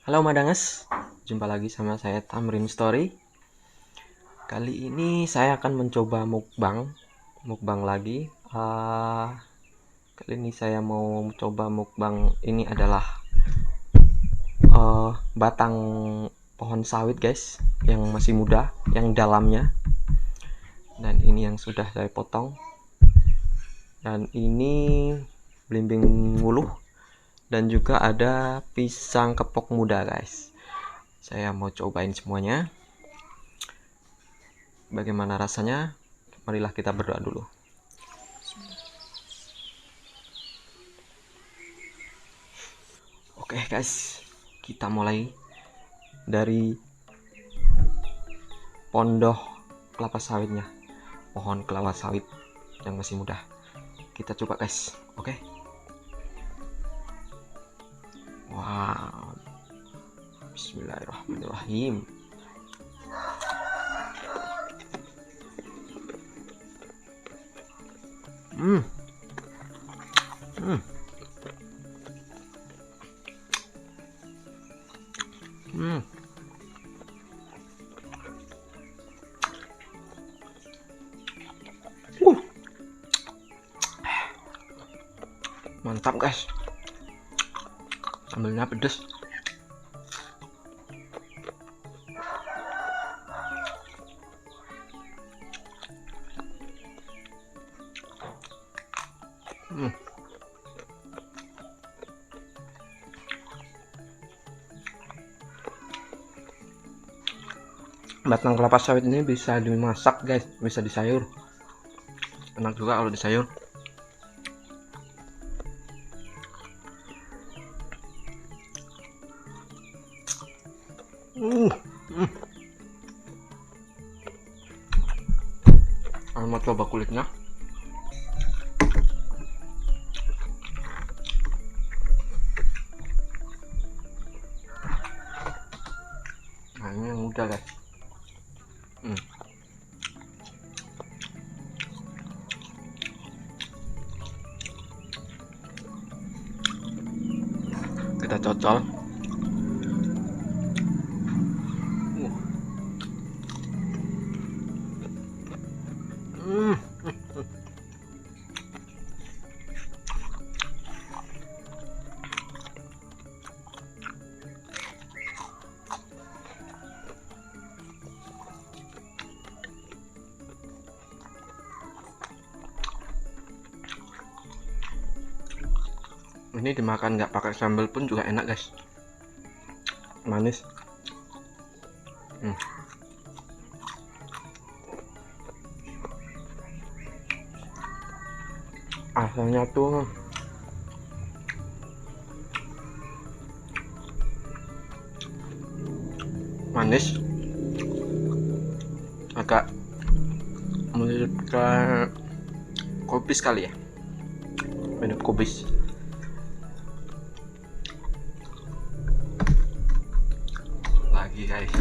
Halo Madanges, jumpa lagi sama saya Tamrin Story. Kali ini saya akan mencoba mukbang lagi. Kali ini saya mau mencoba mukbang. Ini adalah batang pohon sawit, guys, yang masih muda, yang dalamnya. Dan ini yang sudah saya potong. Dan ini belimbing wuluh. Dan juga ada pisang kepok muda, guys. Saya mau cobain semuanya. Bagaimana rasanya? Marilah kita berdoa dulu. Oke guys, kita mulai dari pondok kelapa sawitnya, pohon kelapa sawit yang masih muda. Kita coba guys, oke? Wow, Bismillahirrahmanirrahim. Hmm, hmm, hmm. Uh, Mantap guys, sambelnya pedes. Hmm. Batang kelapa sawit ini bisa dimasak guys, bisa disayur. Enak juga kalau disayur. Uh, mau coba kulitnya. Nah ini yang muda guys. Kita cocol. Ini dimakan nggak pakai sambal pun juga enak guys, manis. Asalnya tuh manis, agak mirip ke kubis kali ya, mirip kubis. Lagi guys.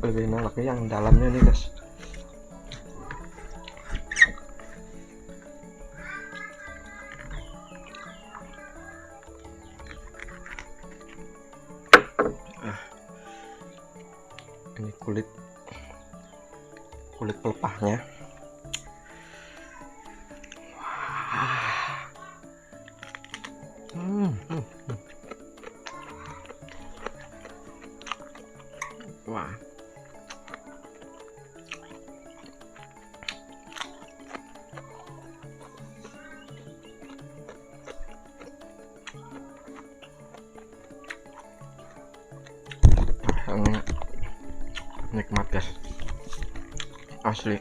lebih enak lagi yang dalamnya nih guys. Ini kulit pelepahnya. Wah. Nikmat guys, asli.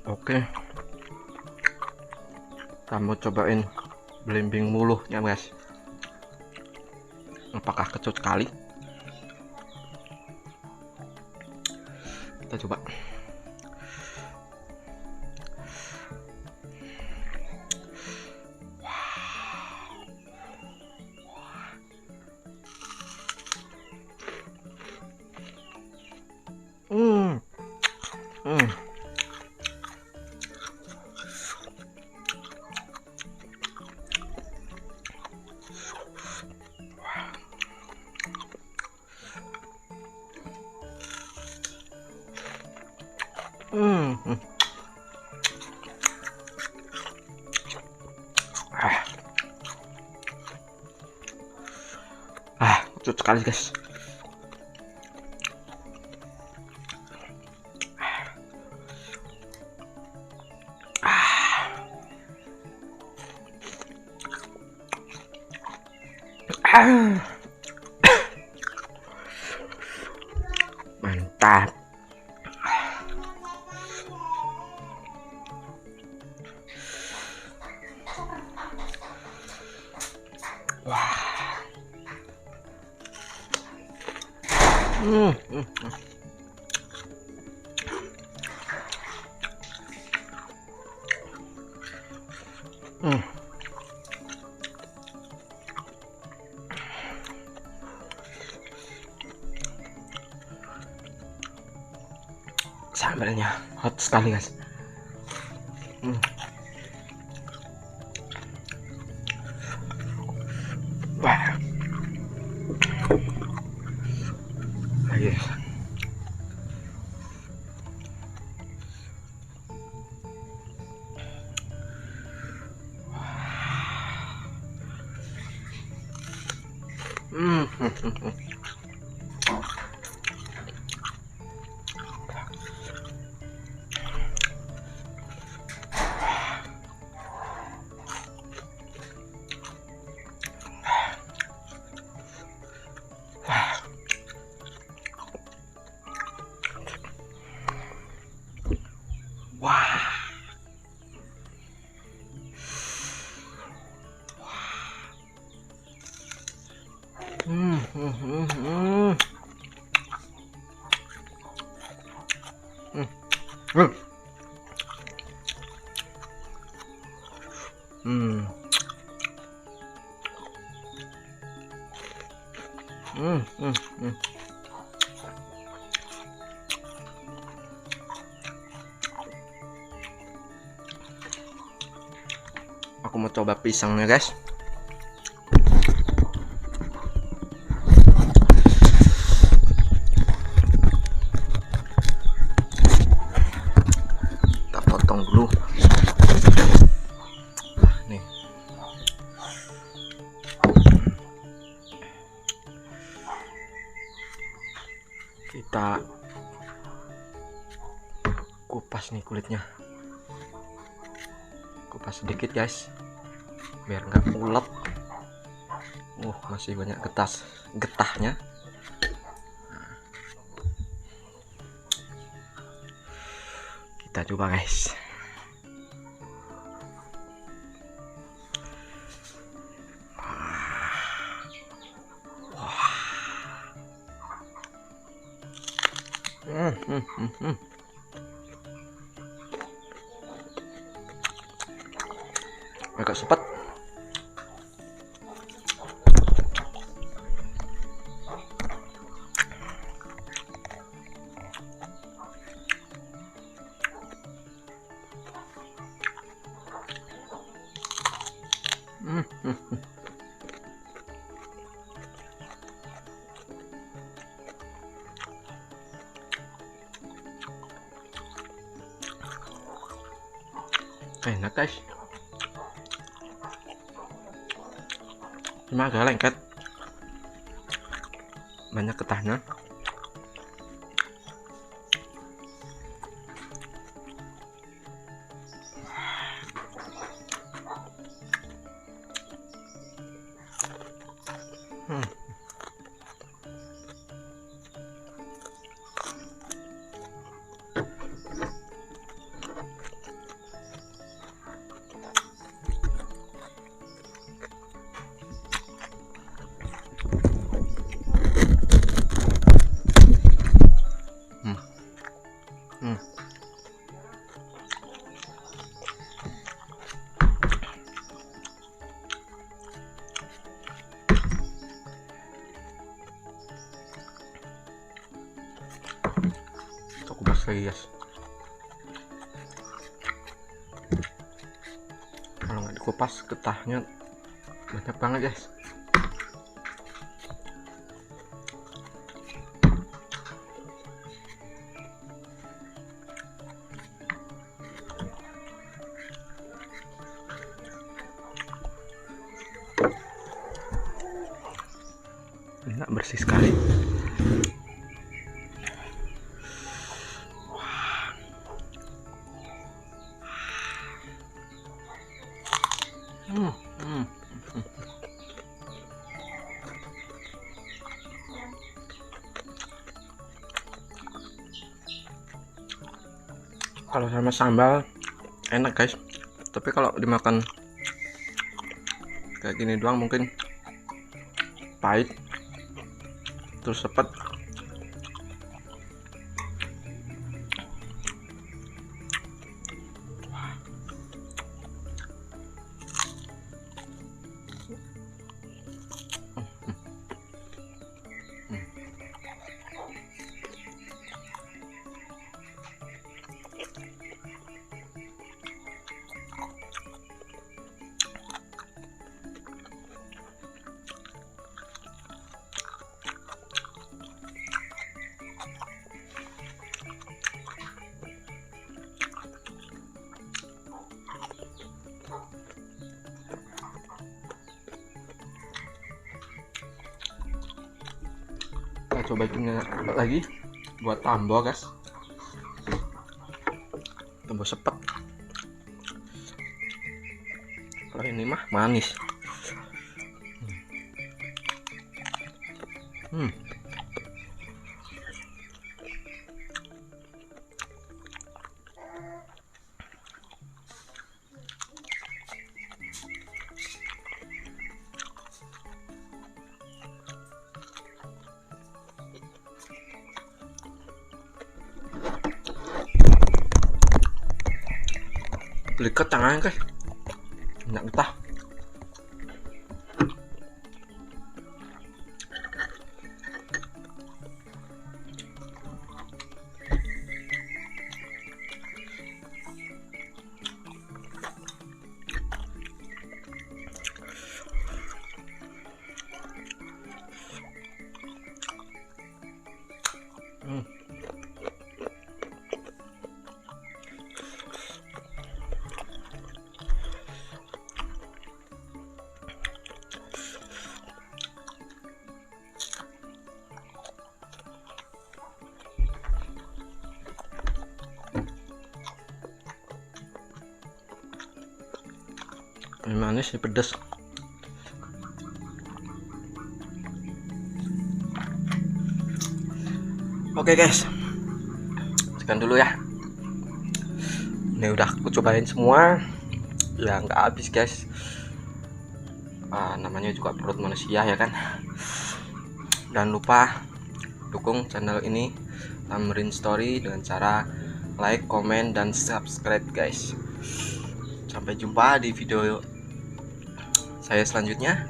Oke, kita mau cobain belimbing muluhnya guys. Apakah kecut sekali? Kita coba. Lucu sekali guys. Mantap. Wah. Sambalnya hot sekali guys. Wah. Ayo. Wah. Aku mau coba pisangnya guys. Kita potong dulu. Nih. Kita kupas nih kulitnya. Kupas sedikit guys, biar nggak ulet. Masih banyak getahnya. Kita coba guys. Agak sepet. Enak guys, cuma agak lengket, banyak getahnya. Aku kupas lagi guys, kalau nggak dikupas getahnya banyak banget guys. Enak, bersih sekali. Kalau sama sambal enak guys, tapi kalau dimakan kayak gini doang mungkin pahit terus sepet. Kita coba bikin lagi buat tambah guys, tambah sepet. Kalau ini mah manis. Liket tangannya guys, enak entah. Ini manis, ini pedas. Oke guys, sekian dulu ya. Ini udah aku cobain semua, ya nggak habis guys. Namanya juga perut manusia ya kan. Jangan lupa dukung channel ini Tamrin Story dengan cara like, komen, dan subscribe guys. Sampai jumpa di video saya selanjutnya,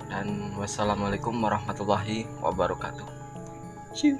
dan wassalamualaikum warahmatullahi wabarakatuh. Ciao.